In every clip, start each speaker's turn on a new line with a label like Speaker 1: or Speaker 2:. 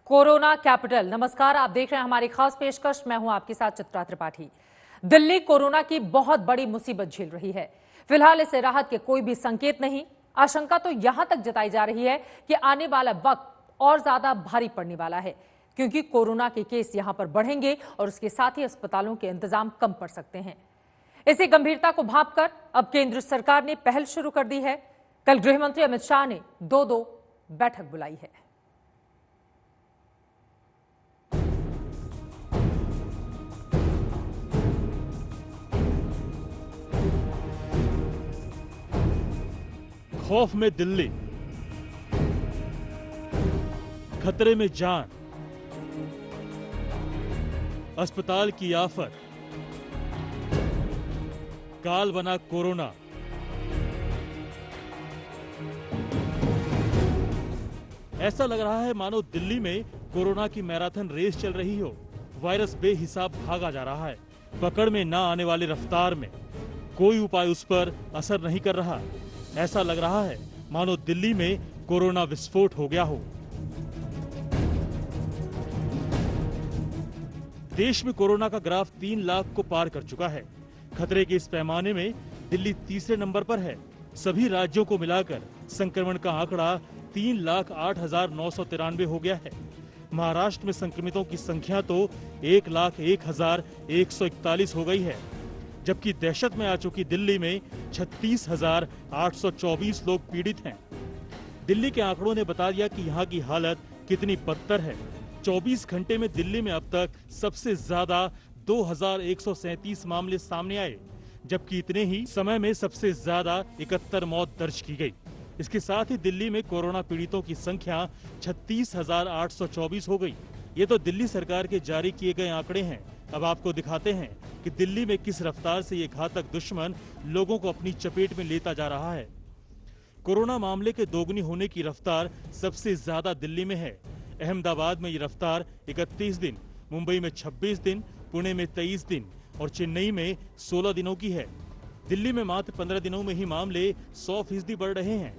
Speaker 1: Corona capital. नमस्कार, आप देख रहे हैं हमारी खास पेशकश। मैं हूं आपके साथ चित्रा त्रिपाठी। दिल्ली कोरोना की बहुत बड़ी मुसीबत झेल रही है। फिलहाल इससे राहत के कोई भी संकेत नहीं। आशंका तो यहां तक जताई जा रही है कि आने वाला वक्त और ज्यादा भारी पड़ने वाला है, क्योंकि कोरोना के केस यहां पर बढ़ेंगे और उसके साथ ही अस्पतालों के इंतजाम कम पड़ सकते हैं। इसी गंभीरता को भांपकर अब केंद्र सरकार ने पहल शुरू कर दी है। कल गृह मंत्री अमित शाह ने दो बैठक बुलाई है।
Speaker 2: खौफ में दिल्ली, खतरे में जान, अस्पताल की आफत, काल बना कोरोना। ऐसा लग रहा है मानो दिल्ली में कोरोना की मैराथन रेस चल रही हो। वायरस बेहिसाब भागा जा रहा है। पकड़ में ना आने वाली रफ्तार में कोई उपाय उस पर असर नहीं कर रहा। ऐसा लग रहा है मानो दिल्ली में कोरोना विस्फोट हो गया हो। देश में कोरोना का ग्राफ 3 लाख को पार कर चुका है। खतरे के इस पैमाने में दिल्ली तीसरे नंबर पर है। सभी राज्यों को मिलाकर संक्रमण का आंकड़ा 3,08,993 हो गया है। महाराष्ट्र में संक्रमितों की संख्या तो 1,01,141 हो गई है, जबकि दहशत में आ चुकी दिल्ली में 36,824 लोग पीड़ित हैं। दिल्ली के आंकड़ों ने बता दिया कि यहाँ की हालत कितनी बदतर है। 24 घंटे में दिल्ली में अब तक सबसे ज्यादा 2,137 मामले सामने आए, जबकि इतने ही समय में सबसे ज्यादा 71 मौत दर्ज की गई। इसके साथ ही दिल्ली में कोरोना पीड़ितों की संख्या 36,824 हो गई। ये तो दिल्ली सरकार के जारी किए गए आंकड़े हैं। अब आपको दिखाते हैं कि दिल्ली में किस रफ्तार से ये घातक दुश्मन लोगों को अपनी चपेट में लेता जा रहा है। कोरोना मामले के दोगुनी होने की रफ्तार सबसे ज्यादा दिल्ली में है। अहमदाबाद में ये रफ्तार 31 दिन, मुंबई में 26 दिन, पुणे में 23 दिन और चेन्नई में 16 दिनों की है। दिल्ली में मात्र 15 दिनों में ही मामले 100% बढ़ रहे हैं।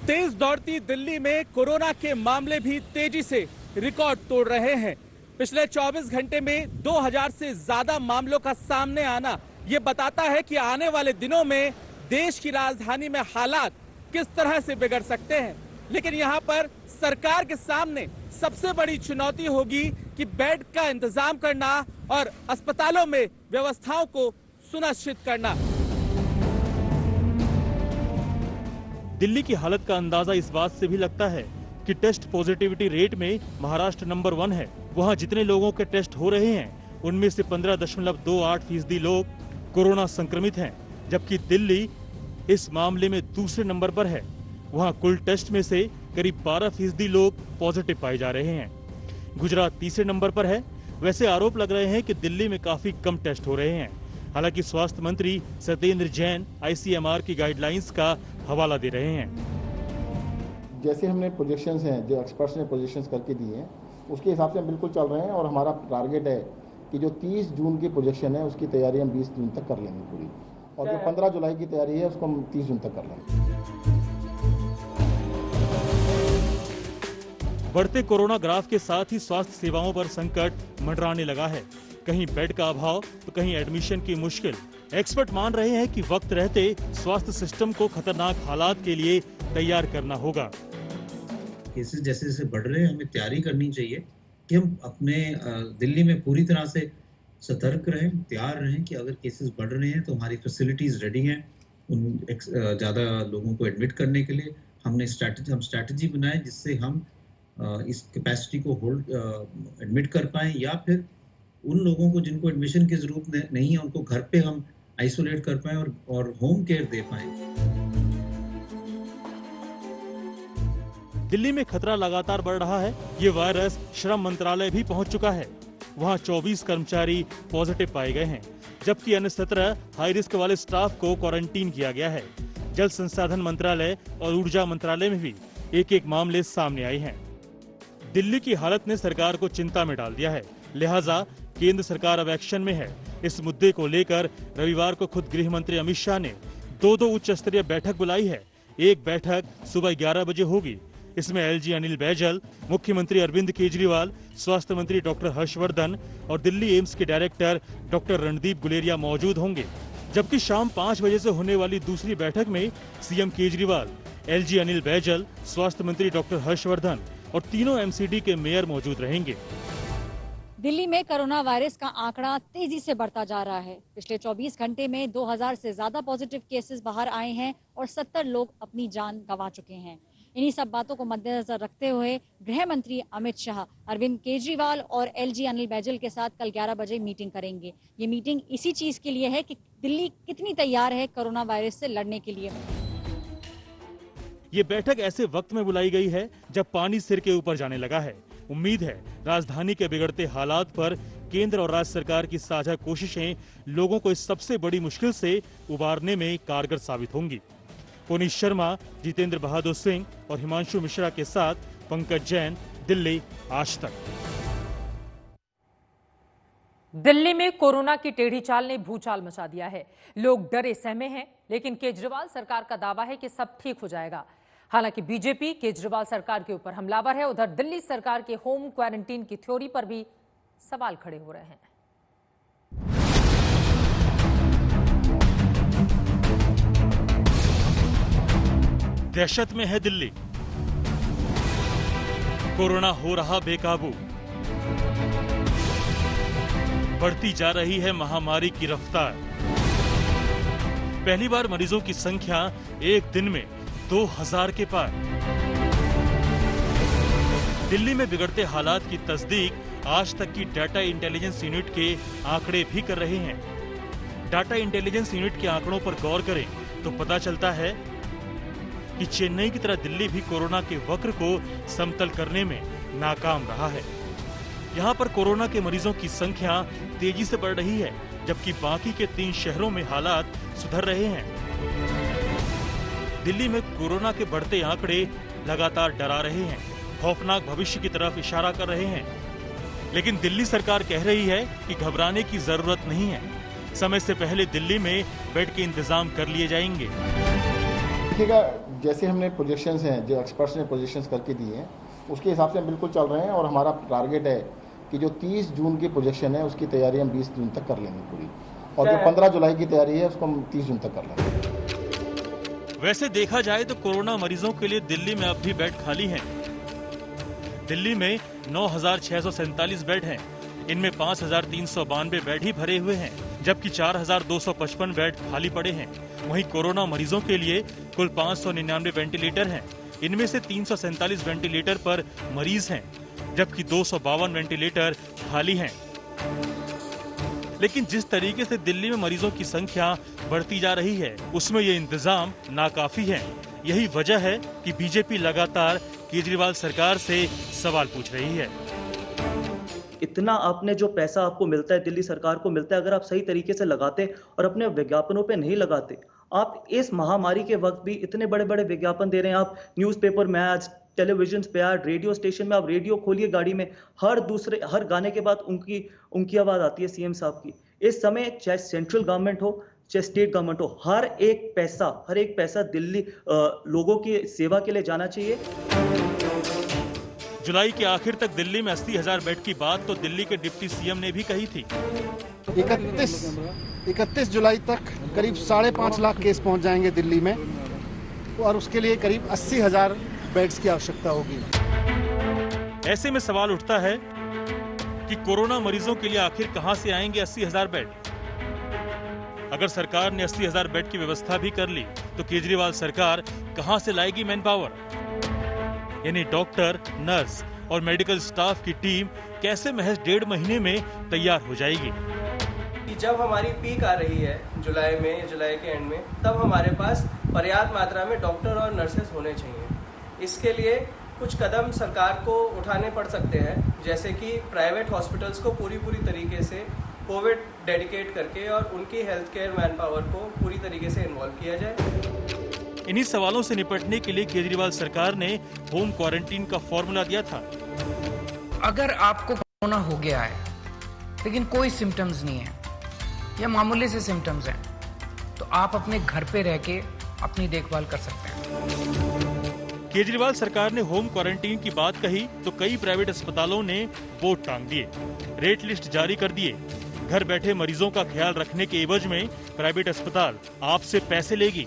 Speaker 3: तेज दौड़ती दिल्ली में कोरोना के मामले भी तेजी से रिकॉर्ड तोड़ रहे हैं। पिछले 24 घंटे में 2000 से ज्यादा मामलों का सामने आना ये बताता है कि आने वाले दिनों में देश की राजधानी में हालात किस तरह से बिगड़ सकते हैं। लेकिन यहाँ पर सरकार के सामने सबसे बड़ी चुनौती होगी कि बेड का इंतजाम करना और अस्पतालों में व्यवस्थाओं को सुनिश्चित करना।
Speaker 2: दिल्ली की हालत का अंदाजा इस बात से भी लगता है कि टेस्ट पॉजिटिविटी रेट में महाराष्ट्र नंबर 1 है। वहां जितने लोगों के टेस्ट हो रहे हैं उनमें से 15.28% लोग कोरोना संक्रमित हैं, जबकि दिल्ली इस मामले में दूसरे नंबर पर है। वहां कुल टेस्ट में से करीब 12% लोग पॉजिटिव पाए जा रहे हैं। गुजरात तीसरे नंबर पर है। वैसे आरोप लग रहे हैं कि दिल्ली में काफी कम टेस्ट हो रहे हैं। हालांकि स्वास्थ्य मंत्री सत्येंद्र जैन ICMR की गाइडलाइंस का हवाला दे रहे हैं।
Speaker 4: जैसे हमने प्रोजेक्शंस हैं, जो एक्सपर्ट्स ने प्रोजेक्शंस करके दिए हैं, उसके हिसाब से हम बिल्कुल चल रहे हैं और हमारा टारगेट है कि जो 30 जून की प्रोजेक्शन है उसकी तैयारी हम 20 जून तक कर लेंगे पूरी, और जो 15 जुलाई की तैयारी है उसको हम 30 जून तक कर लेंगे।
Speaker 2: बढ़ते कोरोना ग्राफ के साथ ही स्वास्थ्य सेवाओं पर संकट मंडराने लगा है। कहीं बेड का अभाव तो कहीं एडमिशन की मुश्किल। एक्सपर्ट मान रहे हैं कि वक्त रहते स्वास्थ्य सिस्टम को खतरनाक हालात के लिए तैयार करना होगा।
Speaker 5: केसेस जैसे जैसे बढ़ रहे हैं, हमें तैयारी करनी चाहिए कि हम अपने दिल्ली में पूरी तरह से सतर्क रहें, तैयार रहें कि अगर केसेस बढ़ रहे हैं तो हमारी फैसिलिटीज रेडी हैं उन ज़्यादा लोगों को एडमिट करने के लिए। हम स्ट्रैटेजी बनाए जिससे हम इस कैपेसिटी को होल्ड एडमिट कर पाएं, या फिर उन लोगों को जिनको एडमिशन की जरूरत नहीं है उनको घर पे हम आइसोलेट कर पाएं और होम केयर दे पाएं।
Speaker 2: दिल्ली में खतरा लगातार बढ़ रहा है। ये वायरस श्रम मंत्रालय भी पहुंच चुका है। वहां 24 कर्मचारी पॉजिटिव पाए गए हैं, जबकि अन्य 17 हाई रिस्क वाले स्टाफ को क्वारंटीन किया गया है। जल संसाधन मंत्रालय और ऊर्जा मंत्रालय में भी एक मामले सामने आए हैं। दिल्ली की हालत ने सरकार को चिंता में डाल दिया है, लिहाजा केंद्र सरकार अब एक्शन में है। इस मुद्दे को लेकर रविवार को खुद गृह मंत्री अमित शाह ने 2 उच्च स्तरीय बैठक बुलाई है। एक बैठक सुबह 11 बजे होगी, इसमें एलजी अनिल बैजल, मुख्यमंत्री अरविंद केजरीवाल, स्वास्थ्य मंत्री डॉक्टर हर्षवर्धन और दिल्ली एम्स के डायरेक्टर डॉक्टर रणदीप गुलेरिया मौजूद होंगे। जबकि शाम 5 बजे से होने वाली दूसरी बैठक में सीएम केजरीवाल, एलजी अनिल बैजल, स्वास्थ्य मंत्री डॉक्टर हर्षवर्धन और तीनों एमसीडी के मेयर मौजूद रहेंगे।
Speaker 6: दिल्ली में कोरोना वायरस का आंकड़ा तेजी से बढ़ता जा रहा है। पिछले 24 घंटे में 2000 से ज्यादा पॉजिटिव केसेस बाहर आए हैं और 70 लोग अपनी जान गंवा चुके हैं। इन्हीं सब बातों को मद्देनजर रखते हुए गृह मंत्री अमित शाह अरविंद केजरीवाल और एलजी अनिल बैजल के साथ कल 11 बजे मीटिंग करेंगे। ये मीटिंग इसी चीज के लिए है कि दिल्ली कितनी तैयार है कोरोना वायरस से लड़ने के लिए।
Speaker 2: ये बैठक ऐसे वक्त में बुलाई गई है जब पानी सिर के ऊपर जाने लगा है। उम्मीद है राजधानी के बिगड़ते हालात पर केंद्र और राज्य सरकार की साझा कोशिशें लोगों को इस सबसे बड़ी मुश्किल से उबारने में कारगर साबित होंगी। पुनीत शर्मा, जितेंद्र बहादुर सिंह और हिमांशु मिश्रा के साथ पंकज जैन, दिल्ली, आज तक।
Speaker 1: दिल्ली में कोरोना की टेढ़ी चाल ने भूचाल मचा दिया है। लोग डरे सहमे हैं, लेकिन केजरीवाल सरकार का दावा है कि सब ठीक हो जाएगा। हालांकि बीजेपी केजरीवाल सरकार के ऊपर हमलावर है। उधर दिल्ली सरकार के होम क्वारंटीन की थ्योरी पर भी सवाल खड़े हो रहे हैं।
Speaker 2: दहशत में है दिल्ली, कोरोना हो रहा बेकाबू, बढ़ती जा रही है महामारी की रफ्तार। पहली बार मरीजों की संख्या एक दिन में 2000 के पार। दिल्ली में बिगड़ते हालात की तस्दीक आज तक की डाटा इंटेलिजेंस यूनिट के आंकड़े भी कर रहे हैं। डाटा इंटेलिजेंस यूनिट के आंकड़ों पर गौर करें तो पता चलता है कि चेन्नई की तरह दिल्ली भी कोरोना के वक्र को समतल करने में नाकाम रहा है। यहाँ पर कोरोना के मरीजों की संख्या तेजी से बढ़ रही है, जबकि बाकी के 3 शहरों में हालात सुधर रहे हैं। दिल्ली में कोरोना के बढ़ते आंकड़े लगातार डरा रहे हैं, खौफनाक भविष्य की तरफ इशारा कर रहे हैं। लेकिन दिल्ली सरकार कह रही है कि घबराने की जरूरत नहीं है। समय से पहले दिल्ली में बेड के इंतजाम कर लिए जाएंगे।
Speaker 4: देखिएगा, जैसे हमने प्रोजेक्शंस हैं, जो एक्सपर्ट्स ने प्रोजेक्शंस करके दिए हैं, उसके हिसाब से हम बिल्कुल चल रहे हैं। और हमारा टारगेट है कि जो 30 जून की प्रोजेक्शन है उसकी तैयारी हम 20 जून तक कर लेंगे पूरी, और जो 15 जुलाई की तैयारी है उसको हम 30 जून तक कर लेंगे।
Speaker 2: वैसे देखा जाए तो कोरोना मरीजों के लिए दिल्ली में अब भी बेड खाली हैं। दिल्ली में 9,647 बेड हैं। इनमें 5,392 बेड ही भरे हुए हैं, जबकि 4,255 बेड खाली पड़े हैं। वहीं कोरोना मरीजों के लिए कुल 599 वेंटिलेटर हैं। इनमें से 347 वेंटिलेटर पर मरीज हैं, जबकि 252 वेंटिलेटर खाली हैं। लेकिन जिस तरीके से दिल्ली में मरीजों की संख्या बढ़ती जा रही है, उसमें ये इंतजाम नाकाफी है। यही वजह है कि बीजेपी लगातार केजरीवाल सरकार से सवाल पूछ रही है।
Speaker 7: इतना आपने जो पैसा आपको मिलता है, दिल्ली सरकार को मिलता है, अगर आप सही तरीके से लगाते और अपने विज्ञापनों पे नहीं लगाते, आप इस महामारी के वक्त भी इतने बड़े बड़े विज्ञापन दे रहे हैं। आप न्यूज़पेपर में, आज टेलीविजन पे, आज रेडियो स्टेशन में, आप रेडियो खोलिए गाड़ी में, हर गाने के बाद उनकी आवाज आती है सीएम साहब की। इस समय चाहे सेंट्रल गवर्नमेंट हो चाहे स्टेट गवर्नमेंट हो, हर एक पैसा दिल्ली लोगों की सेवा के लिए जाना चाहिए।
Speaker 2: जुलाई के आखिर तक दिल्ली में 80,000 बेड की बात तो दिल्ली के डिप्टी सीएम ने भी कही थी।
Speaker 8: 31 जुलाई तक करीब 5.5 लाख केस पहुंच जाएंगे दिल्ली में, और उसके लिए करीब 80,000 बेड्स की आवश्यकता होगी।
Speaker 2: ऐसे में सवाल उठता है कि कोरोना मरीजों के लिए आखिर कहां से आएंगे 80,000 बेड? अगर सरकार ने 80,000 बेड की व्यवस्था भी कर ली तो केजरीवाल सरकार कहां से लाएगी मैन पावर? यानी डॉक्टर, नर्स और मेडिकल स्टाफ की टीम कैसे महज 1.5 महीने में तैयार हो जाएगी?
Speaker 9: जब हमारी पीक आ रही है जुलाई के एंड में, तब हमारे पास पर्याप्त मात्रा में डॉक्टर और नर्सेस होने चाहिए। इसके लिए कुछ कदम सरकार को उठाने पड़ सकते हैं, जैसे कि प्राइवेट हॉस्पिटल्स को पूरी तरीके से कोविड डेडिकेट करके और उनकी हेल्थ केयर मैन पावर को पूरी तरीके से इन्वॉल्व किया जाए।
Speaker 2: इन्हीं सवालों से निपटने के लिए केजरीवाल सरकार ने होम क्वारंटीन का फॉर्मूला दिया था।
Speaker 10: अगर आपको कोरोना हो गया है लेकिन कोई सिम्टम्स नहीं है या मामूली से सिम्टम्स हैं, तो आप अपने घर पे रह के अपनी देखभाल कर सकते हैं।
Speaker 2: केजरीवाल सरकार ने होम क्वारंटीन की बात कही तो कई प्राइवेट अस्पतालों ने वोट टांग दिए, रेट लिस्ट जारी कर दिए। घर बैठे मरीजों का ख्याल रखने के एवज में प्राइवेट अस्पताल आपसे पैसे लेगी।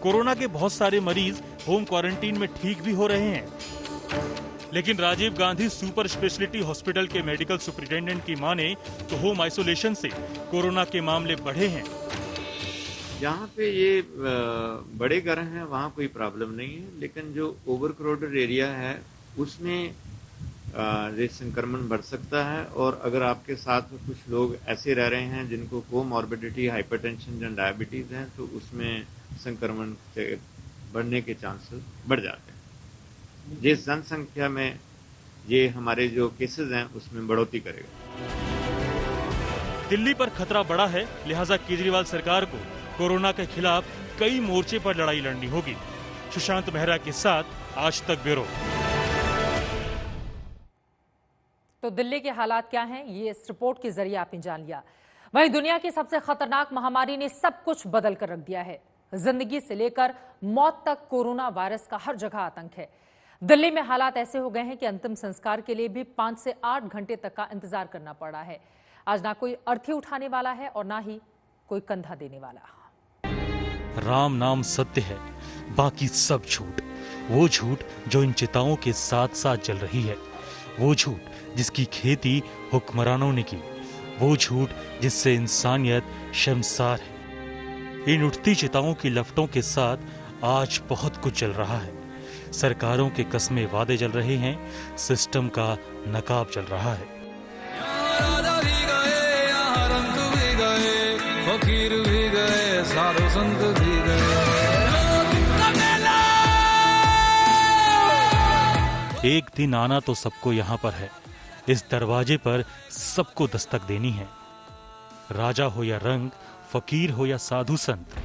Speaker 2: कोरोना के बहुत सारे मरीज होम क्वारंटीन में ठीक भी हो रहे हैं, लेकिन Rajiv Gandhi super speciality hospital के मेडिकल सुपरिटेंडेंट की माने तो होम आइसोलेशन से कोरोना के मामले बढ़े हैं।
Speaker 11: जहाँ पे ये बड़े घर हैं वहाँ कोई प्रॉब्लम नहीं है, लेकिन जो ओवरक्राउडेड एरिया है उसमें ये संक्रमण बढ़ सकता है। और अगर आपके साथ कुछ लोग ऐसे रह रहे हैं जिनको कोमॉर्बिडिटी, हाइपरटेंशन या डायबिटीज है, तो उसमें संक्रमण के बढ़ने के चांसेस बढ़ जाते हैं। जिस जनसंख्या में ये हमारे जो केसेस हैं उसमें बढ़ोतरी करेगा।
Speaker 2: दिल्ली पर खतरा बढ़ा है, लिहाजा केजरीवाल सरकार को कोरोना के खिलाफ कई मोर्चे पर लड़ाई लड़नी होगी। सुशांत मेहरा के साथ आज तक ब्यूरो।
Speaker 1: तो दिल्ली के हालात क्या हैं, ये इस रिपोर्ट के जरिए आपने जान लिया। वहीं दुनिया की सबसे खतरनाक महामारी ने सब कुछ बदल कर रख दिया है। जिंदगी से लेकर मौत तक कोरोना वायरस का हर जगह आतंक है। दिल्ली में हालात ऐसे हो गए हैं कि अंतिम संस्कार के लिए भी 5 से 8 घंटे तक का इंतजार करना पड़ रहा है। आज ना कोई अर्थी उठाने वाला है और ना ही कोई कंधा देने वाला।
Speaker 2: राम नाम सत्य है, बाकी सब झूठ। वो झूठ जो इन चिताओं के साथ साथ जल रही है, वो झूठ जिसकी खेती हुक्मरानों ने की, वो झूठ जिससे इंसानियत शर्मसार है। इन उठती चिताओं की लपटों के साथ आज बहुत कुछ चल रहा है। सरकारों के कस्मे वादे जल रहे हैं, सिस्टम का नकाब चल रहा है।
Speaker 12: राजा भी गए, यहाँ रंग भी गए, फकीर भी गए, साधु संत भी गए।
Speaker 2: एक दिन आना तो सबको यहाँ पर है। इस दरवाजे पर सबको दस्तक देनी है। राजा हो या रंग, फकीर हो या साधु संत,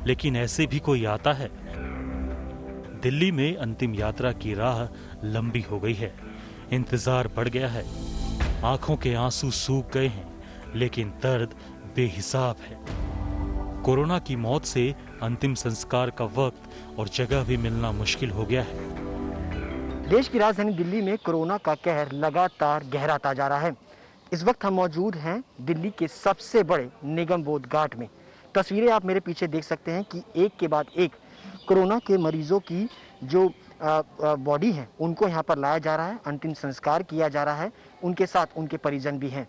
Speaker 2: लेकिन ऐसे भी कोई आता है। दिल्ली में अंतिम यात्रा की राह लंबी हो गई है, इंतजार बढ़ गया है। आंखों के आंसू सूख गए हैं, लेकिन दर्द बेहिसाब है। कोरोना की मौत से अंतिम संस्कार का वक्त और जगह भी मिलना मुश्किल हो गया है।
Speaker 13: देश की राजधानी दिल्ली में कोरोना का कहर लगातार गहराता जा रहा है। इस वक्त हम मौजूद हैं दिल्ली के सबसे बड़े निगम बोध घाट में। तस्वीरें आप मेरे पीछे देख सकते हैं कि एक के बाद एक कोरोना के मरीजों की जो बॉडी है उनको यहाँ पर लाया जा रहा है, अंतिम संस्कार किया जा रहा है। उनके साथ उनके परिजन भी हैं।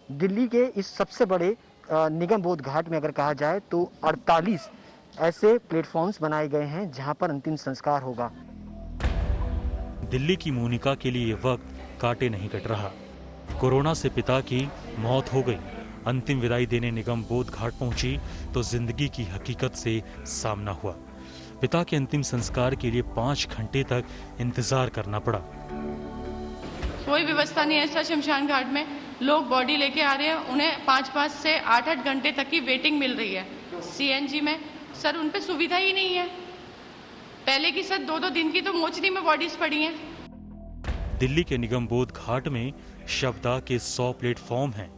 Speaker 13: दिल्ली के इस सबसे बड़े निगम बोध घाट में अगर कहा जाए तो 48 ऐसे प्लेटफॉर्म्स बनाए गए हैं जहाँ पर अंतिम संस्कार होगा।
Speaker 2: दिल्ली की मोनिका के लिए ये वक्त काटे नहीं कट रहा। कोरोना से पिता की मौत हो गई। अंतिम विदाई देने निगम बोध घाट पहुंची तो जिंदगी की हकीकत से सामना हुआ। पिता के अंतिम संस्कार के लिए 5 घंटे तक इंतजार करना पड़ा।
Speaker 14: कोई व्यवस्था नहीं है ऐसा शमशान घाट में। लोग बॉडी लेके आ रहे हैं, उन्हें 5 से 8 घंटे तक की वेटिंग मिल रही है सीएनजी में। सर उन पे सुविधा ही नहीं है। पहले की सर 2-2 दिन की तो मोचरी में बॉडीज पड़ी हैं।
Speaker 2: दिल्ली के निगम बोध घाट में शवदाह के 100 प्लेटफॉर्म हैं,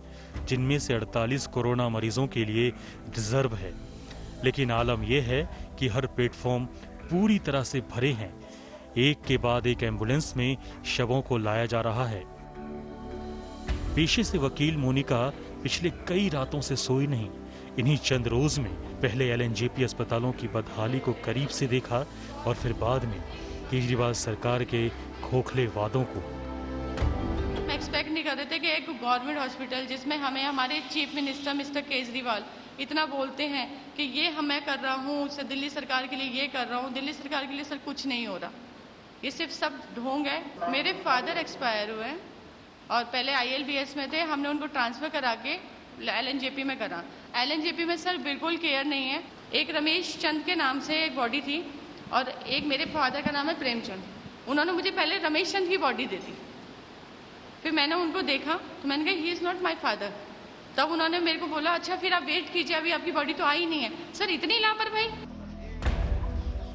Speaker 2: जिनमें से 48 कोरोना मरीजों के लिए रिजर्व है। लेकिन आलम यह है कि हर प्लेटफॉर्म पूरी तरह से भरे हैं। एक के बाद एक एम्बुलेंस में शवों को लाया जा रहा है। पेशे से वकील मोनिका पिछले कई रातों से सोई नहीं। इन्हीं चंद रोज में पहले एलएनजेपी अस्पतालों की बदहाली को करीब से देखा और फिर बाद में केजरीवाल सरकार के खोखले वादों को।
Speaker 14: एक्सपेक्ट नहीं कर रहे थे कि एक गवर्नमेंट हॉस्पिटल जिसमें हमें हमारे चीफ मिनिस्टर मिस्टर केजरीवाल इतना बोलते हैं कि ये मैं कर रहा हूँ, दिल्ली सरकार के लिए ये कर रहा हूँ, दिल्ली सरकार के लिए सर कुछ नहीं हो रहा। ये सिर्फ सब ढोंग है। मेरे फादर एक्सपायर हुए हैं और पहले ILBS में थे। हमने उनको ट्रांसफर करा के LNJP में करा। LNJP में सर बिल्कुल केयर नहीं है। एक रमेश चंद के नाम से एक बॉडी थी और एक मेरे फादर का नाम है प्रेमचंद। उन्होंने मुझे पहले रमेश चंद की बॉडी दी थी। फिर मैंने उनको देखा तो मैंने कहा he is not my father. तब उन्होंने मेरे को बोला अच्छा फिर आप वेट कीजिए, अभी आपकी बॉडी तो आई नहीं है। सर इतनी लापरवाही।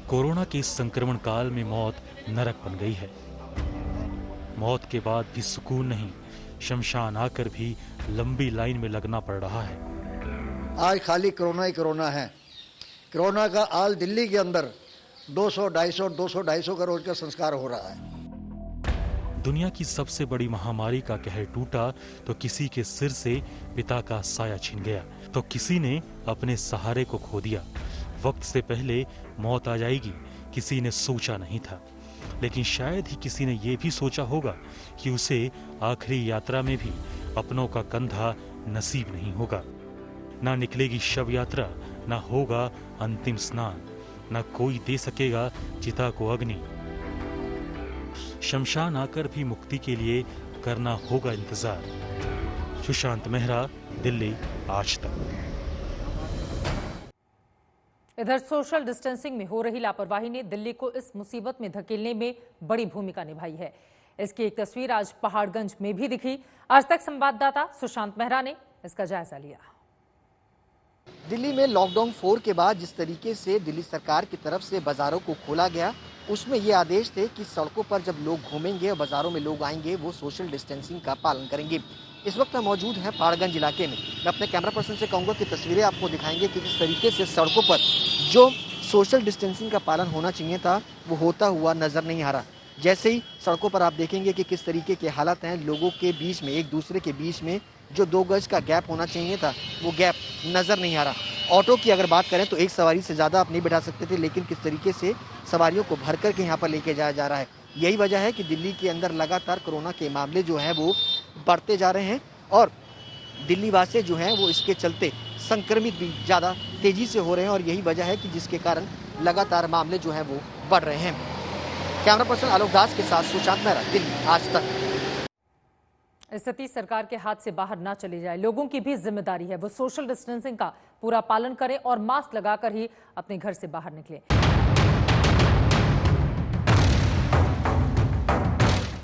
Speaker 2: कोरोना के इस संक्रमण काल में मौत नरक बन गई है। मौत के बाद भी सुकून नहीं, शमशान आकर भी लंबी लाइन में लगना पड़ रहा है।
Speaker 15: आज खाली कोरोना ही कोरोना है। कोरोना का आल दिल्ली के अंदर 200, 250 का रोज का संस्कार हो रहा है।
Speaker 2: दुनिया की सबसे बड़ी महामारी का कहर टूटा तो किसी के सिर से पिता का साया छिन गया, तो किसी ने अपने सहारे को खो दिया। वक्त से पहले मौत आ जाएगी किसी ने सोचा नहीं था, लेकिन शायद ही किसी ने यह भी सोचा होगा कि उसे आखिरी यात्रा में भी अपनों का कंधा नसीब नहीं होगा। ना निकलेगी शव यात्रा, ना होगा अंतिम स्नान, ना कोई दे सकेगा चिता को अग्नि। शमशान आकर भी मुक्ति के लिए करना होगा इंतजार। सुशांत मेहरा, दिल्ली, आज तक।
Speaker 1: इधर सोशल डिस्टेंसिंग में हो रही लापरवाही ने दिल्ली को इस मुसीबत में धकेलने में बड़ी भूमिका निभाई है। इसकी एक तस्वीर आज पहाड़गंज में भी दिखी। आज तक संवाददाता सुशांत मेहरा ने इसका जायजा लिया।
Speaker 13: दिल्ली में लॉकडाउन 4 के बाद जिस तरीके से दिल्ली सरकार की तरफ से बाजारों को खोला गया, उसमें ये आदेश थे कि सड़कों पर जब लोग घूमेंगे और बाजारों में लोग आएंगे वो सोशल डिस्टेंसिंग का पालन करेंगे। इस वक्त हम मौजूद हैं पहाड़गंज इलाके में। मैं अपने कैमरा पर्सन से कहूँगा कि तस्वीरें आपको दिखाएंगे कि किस तरीके से सड़कों पर जो सोशल डिस्टेंसिंग का पालन होना चाहिए था वो होता हुआ नजर नहीं आ रहा। जैसे ही सड़कों पर आप देखेंगे कि किस तरीके के हालात हैं, लोगों के बीच में, एक दूसरे के बीच में जो 2 गज का गैप होना चाहिए था वो गैप नजर नहीं आ रहा। ऑटो की अगर बात करें तो एक सवारी से ज़्यादा आप नहीं बैठा सकते थे, लेकिन किस तरीके से सवारियों को भर करके यहाँ पर लेके जाया जा रहा है। यही वजह है कि दिल्ली के अंदर लगातार कोरोना के मामले जो हैं वो बढ़ते जा रहे हैं और दिल्ली वासी जो हैं वो इसके चलते संक्रमित भी ज़्यादा तेजी से हो रहे हैं और यही वजह है कि जिसके कारण लगातार मामले जो हैं वो बढ़ रहे हैं। कैमरा पर्सन आलोक दास के साथ सुशांत मेहरा, दिल्ली, आज तक।
Speaker 1: स्थिति सरकार के हाथ से बाहर ना चली जाए, लोगों की भी जिम्मेदारी है वो सोशल डिस्टेंसिंग का पूरा पालन करें और मास्क लगाकर ही अपने घर से बाहर निकलें।